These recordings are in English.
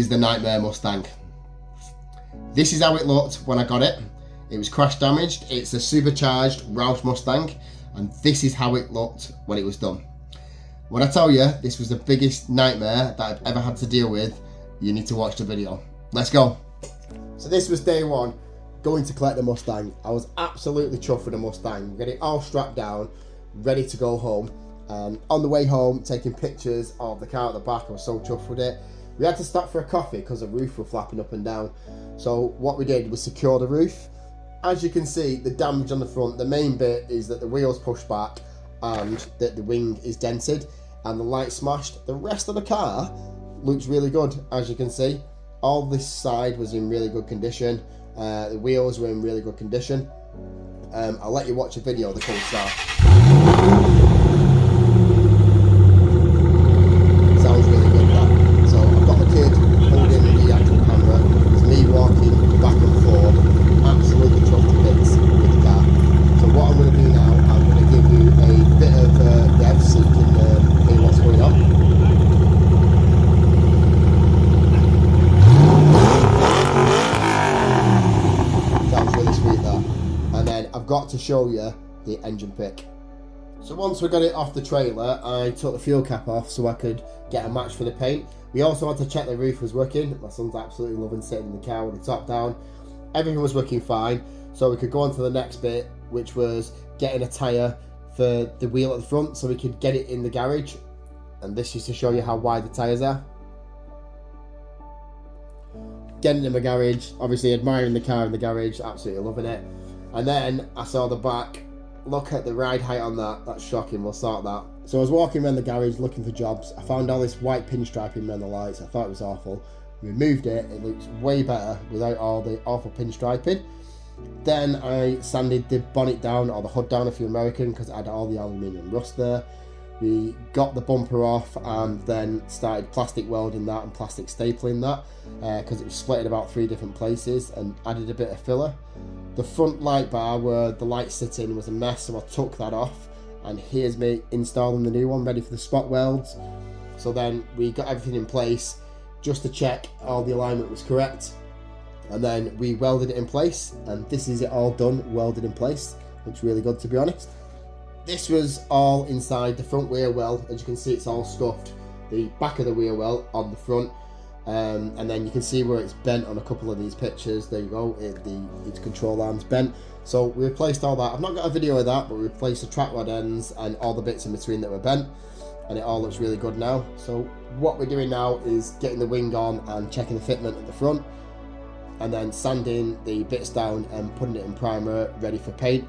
is the Nightmare Mustang. This is how it looked when I got it. It was crash damaged. It's a supercharged Roush Mustang, and this is how it looked when it was done. When I tell you this was the biggest nightmare that I've ever had to deal with, you need to watch the video. Let's go. So this was day one, going to collect the Mustang. I was absolutely chuffed with the Mustang. We got it all strapped down, ready to go home. And on the way home, taking pictures of the car at the back, I was so chuffed with it. We had to stop for a coffee because the roof was flapping up and down. So what we did was secure the roof. As you can see, the damage on the front, the main bit is that the wheels push back and that the wing is dented and the light smashed. The rest of the car looks really good, as you can see. All this side was in really good condition. The wheels were in really good condition. I'll let you watch a video of the cold start. Sounds really good, that. So I've got the kid holding the actual camera. It's me walking back and forth. Absolutely chuffed to bits with the car. So what I'm going to do now, I'm going to give you a bit of dev so you can hear what's going on. Sounds really sweet there. And then I've got to show you the engine pick. So once we got it off the trailer, I took the fuel cap off so I could get a match for the paint. We also had to check the roof was working. My son's absolutely loving sitting in the car with the top down. Everything was working fine, so we could go on to the next bit, which was getting a tyre for the wheel at the front so we could get it in the garage. And this is to show you how wide the tyres are. Getting in the garage, obviously admiring the car in the garage, absolutely loving it. And then I saw the back. Look at the ride height on that, that's shocking, we'll sort that. So I was walking around the garage looking for jobs. I found all this white pinstriping around the lights. I thought it was awful. Removed it, it looks way better without all the awful pinstriping. Then I sanded the bonnet down, or the hood down if you're American, because it had all the aluminium rust there. We got the bumper off and then started plastic welding that and plastic stapling that because it was split in about 3 different places, and added a bit of filler. The front light bar where the lights sit in was a mess, so I took that off, and here's me installing the new one ready for the spot welds. So then we got everything in place just to check all the alignment was correct, and then we welded it in place, and this is it all done, welded in place. Looks really good, to be honest. This was all inside the front wheel well. As you can see, it's all scuffed, the back of the wheel well on the front, and then you can see where it's bent on a couple of these pictures. There you go, its control arm's bent. So we replaced all that. I've not got a video of that, but we replaced the track rod ends and all the bits in between that were bent, and it all looks really good now. So what we're doing now is getting the wing on and checking the fitment at the front, and then sanding the bits down and putting it in primer ready for paint.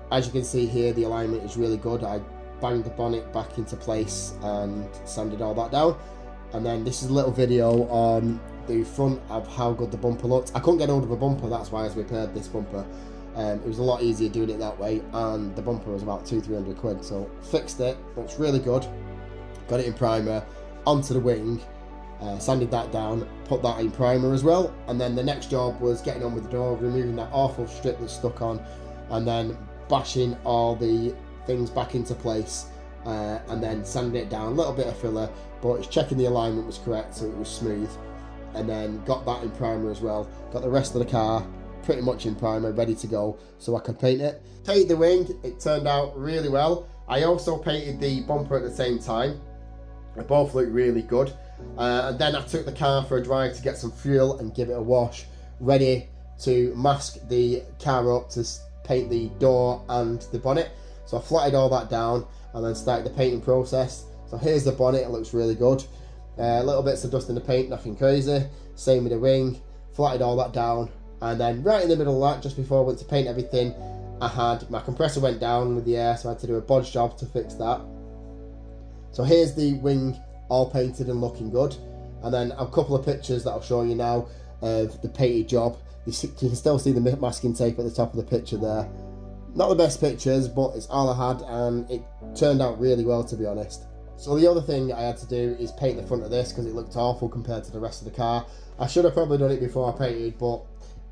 As you can see here, the alignment is really good. I banged the bonnet back into place and sanded all that down. And then this is a little video on the front of how good the bumper looked. I couldn't get hold of a bumper, that's why I repaired this bumper. It was a lot easier doing it that way, and the bumper was about 200-300 quid. So fixed it, looks really good. Got it in primer, onto the wing, sanded that down, put that in primer as well. And then the next job was getting on with the door, removing that awful strip that's stuck on, and then bashing all the things back into place, and then sanding it down, a little bit of filler, but it's checking the alignment was correct so it was smooth, and then got that in primer as well. Got the rest of the car pretty much in primer, ready to go so I could paint it. Painted the wing, it turned out really well. I also painted the bumper at the same time. They both look really good, and then I took the car for a drive to get some fuel and give it a wash, ready to mask the car up to paint the door and the bonnet. So I flatted all that down and then started the painting process. So here's the bonnet, it looks really good. Little bits of dust in the paint, nothing crazy. Same with the wing, flatted all that down, and then right in the middle of that, just before I went to paint everything, I had my compressor went down with the air, so I had to do a bodge job to fix that. So here's the wing all painted and looking good, and then a couple of pictures that I'll show you now of the painted job. You can still see the masking tape at the top of the picture there. Not the best pictures, but it's all I had, and it turned out really well, to be honest. So the other thing I had to do is paint the front of this because it looked awful compared to the rest of the car. I should have probably done it before I painted, but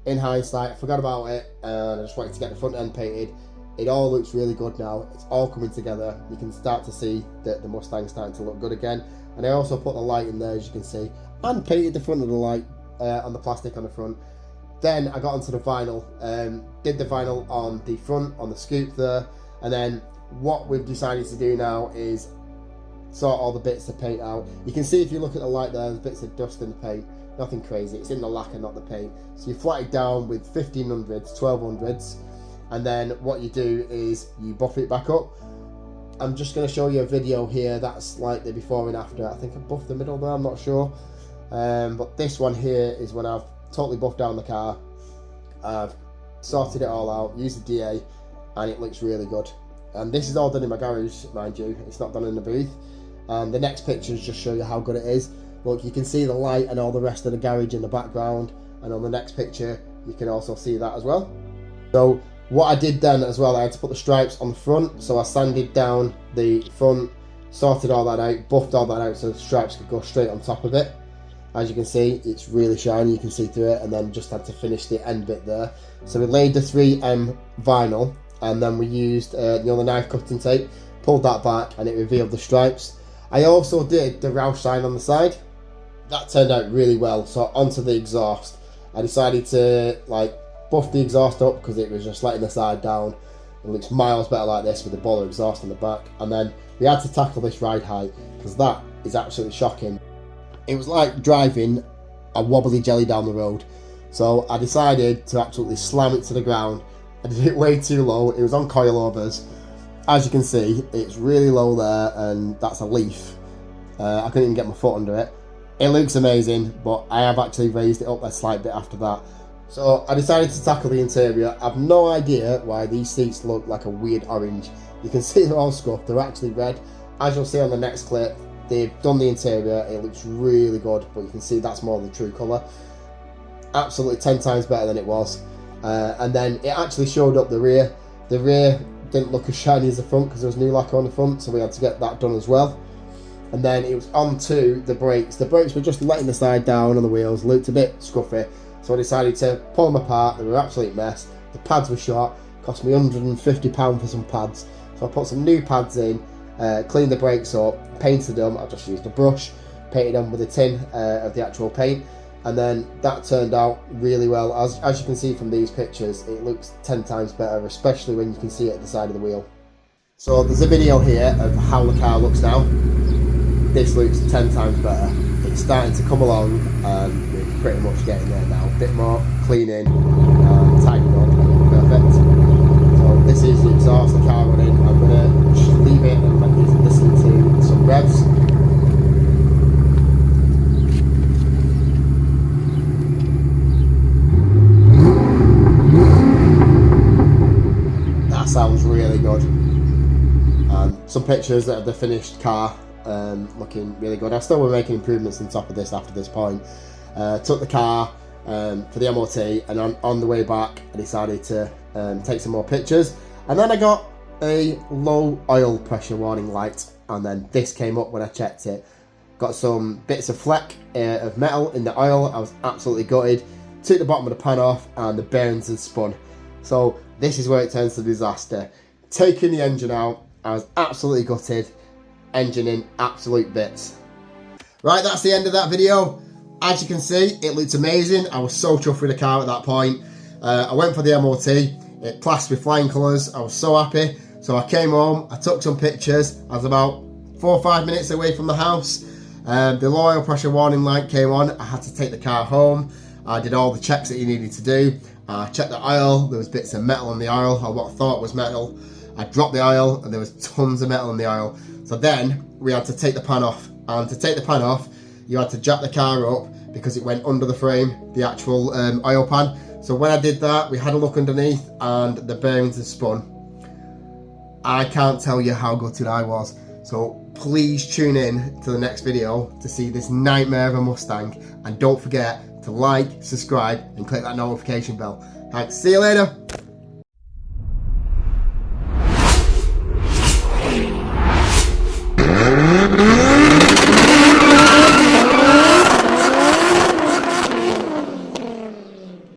in hindsight I forgot about it and I just wanted to get the front end painted. It all looks really good now, it's all coming together. You can start to see that the Mustang's starting to look good again, and I also put the light in there, as you can see. and painted the front of the light on the plastic on the front. Then I got onto the vinyl, did the vinyl on the front, on the scoop there, and then what we've decided to do now is sort all the bits of paint out. You can see if you look at the light there's bits of dust in the paint, nothing crazy, it's in the lacquer, not the paint. So you flat it down with 1500s, 1200s, and then what you do is you buff it back up. I'm just going to show you a video here that's like the before and after. I think I buffed the middle there, I'm not sure. But this one here is when I've totally buffed down the car. I've sorted it all out, used the DA, and it looks really good. And this is all done in my garage, mind you, it's not done in the booth. The next pictures just show you how good it is. Look, you can see the light and all the rest of the garage in the background, and on the next picture you can also see that as well. So what I did then as well, I had to put the stripes on the front, so I sanded down the front, sorted all that out, buffed all that out so the stripes could go straight on top of it. As you can see, it's really shiny, you can see through it, and then just had to finish the end bit there. So we laid the 3M vinyl, and then we used the knife cutting tape, pulled that back, and it revealed the stripes. I also did the Roush sign on the side. That turned out really well. So onto the exhaust, I decided to buff the exhaust up because it was just letting the side down. It looks miles better like this with the Bodywork exhaust on the back. And then we had to tackle this ride height because that is absolutely shocking. It was like driving a wobbly jelly down the road. So I decided to absolutely slam it to the ground. I did it way too low. It was on coilovers. As you can see, it's really low there, and that's a leaf. I couldn't even get my foot under it. It looks amazing, but I have actually raised it up a slight bit after that. So I decided to tackle the interior. I've no idea why these seats look like a weird orange. You can see they're all scuffed, they're actually red. As you'll see on the next clip, they've done the interior, it looks really good, but you can see that's more the true colour. Absolutely 10 times better than it was. And then it actually showed up the rear. The rear didn't look as shiny as the front because there was new lacquer on the front, so we had to get that done as well. And then it was on to the brakes. The brakes were just letting the side down on the wheels, looked a bit scruffy, so I decided to pull them apart. They were an absolute mess. The pads were short, cost me £150 for some pads, so I put some new pads in, cleaned the brakes up, painted them. I just used a brush, painted them with a tin of the actual paint, and then that turned out really well. As you can see from these pictures, it looks 10 times better, especially when you can see it at the side of the wheel. So there's a video here of how the car looks now. This looks 10 times better. It's starting to come along, and we're pretty much getting there now. A bit more cleaning, tidying up, perfect. So this is the exhaust, the car running. I'm gonna just leave it and let you listen to some revs. That sounds really good. Some pictures of the finished car. Looking really good. I still were making improvements on top of this after this point. Took the car for the MOT, and on the way back I decided to take some more pictures, and then I got a low oil pressure warning light, and then this came up when I checked it. Got some bits of fleck of metal in the oil. I was absolutely gutted. Took the bottom of the pan off and the bearings had spun. So this is where it turns to disaster. Taking the engine out, I was absolutely gutted. Engine in absolute bits. Right, that's the end of that video. As you can see, it looked amazing. I was so chuffed with the car at that point. I went for the MOT. It passed with flying colours. I was so happy. So I came home, I took some pictures. I was about 4 or 5 minutes away from the house. The low oil pressure warning light came on. I had to take the car home. I did all the checks that you needed to do. I checked the oil. There was bits of metal in the oil, or what I thought was metal. I dropped the oil and there was tons of metal in the oil. So then we had to take the pan off, and to take the pan off you had to jack the car up because it went under the frame, the actual oil pan. So when I did that, we had a look underneath and the bearings had spun. I can't tell you how gutted I was. So please tune in to the next video to see this nightmare of a Mustang, and don't forget to like, subscribe and click that notification bell. Thanks, see you later.